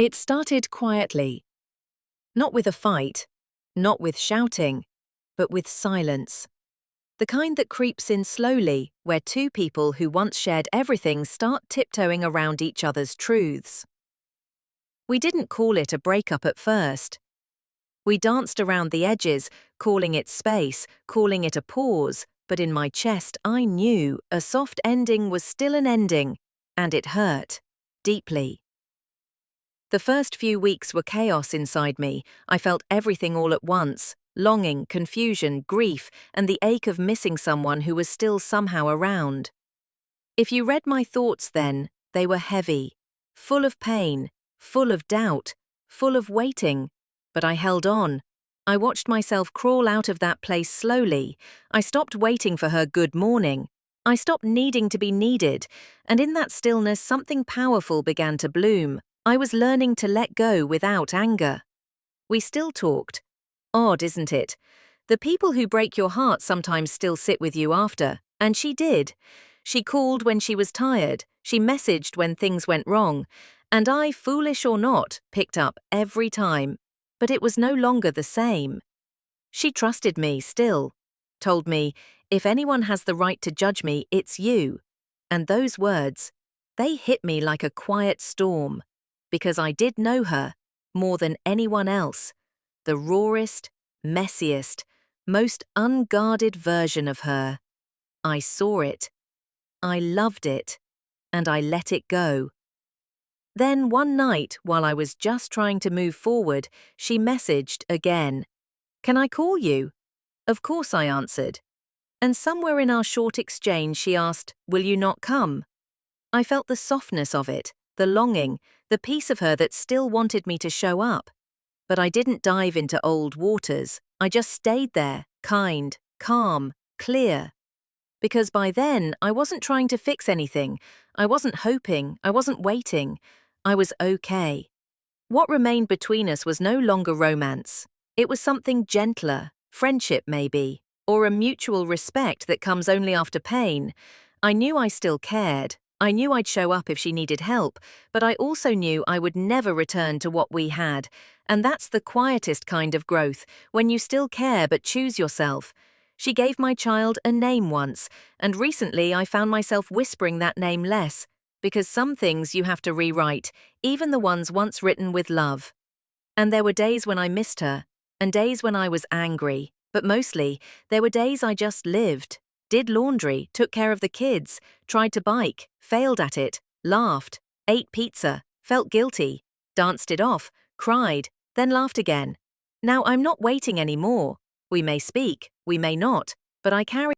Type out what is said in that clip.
It started quietly, not with a fight, not with shouting, but with silence. The kind that creeps in slowly, where two people who once shared everything start tiptoeing around each other's truths. We didn't call it a breakup at first. We danced around the edges, calling it space, calling it a pause, but in my chest I knew a soft ending was still an ending, and it hurt, deeply. The first few weeks were chaos inside me. I felt everything all at once: longing, confusion, grief, and the ache of missing someone who was still somehow around. If you read my thoughts then, they were heavy, full of pain, full of doubt, full of waiting. But I held on. I watched myself crawl out of that place slowly. I stopped waiting for her good morning. I stopped needing to be needed, and in that stillness something powerful began to bloom. I was learning to let go without anger. We still talked. Odd, isn't it? The people who break your heart sometimes still sit with you after, and she did. She called when she was tired, she messaged when things went wrong, and I, foolish or not, picked up every time. But it was no longer the same. She trusted me still, told me, if anyone has the right to judge me, it's you. And those words, they hit me like a quiet storm. Because I did know her, more than anyone else, the rawest, messiest, most unguarded version of her. I saw it, I loved it, and I let it go. Then one night, while I was just trying to move forward, she messaged again. "Can I call you?" Of course, I answered. And somewhere in our short exchange she asked, "Will you not come?" I felt the softness of it, the longing, the piece of her that still wanted me to show up. But I didn't dive into old waters. I just stayed there, kind, calm, clear. Because by then, I wasn't trying to fix anything. I wasn't hoping. I wasn't waiting. I was okay. What remained between us was no longer romance. It was something gentler, friendship maybe, or a mutual respect that comes only after pain. I knew I still cared. I knew I'd show up if she needed help, but I also knew I would never return to what we had. And that's the quietest kind of growth, when you still care but choose yourself. She gave my child a name once, and recently I found myself whispering that name less, because some things you have to rewrite, even the ones once written with love. And there were days when I missed her, and days when I was angry, but mostly, there were days I just lived. Did laundry, took care of the kids, tried to bike, failed at it, laughed, ate pizza, felt guilty, danced it off, cried, then laughed again. Now I'm not waiting anymore. We may speak, we may not, but I carry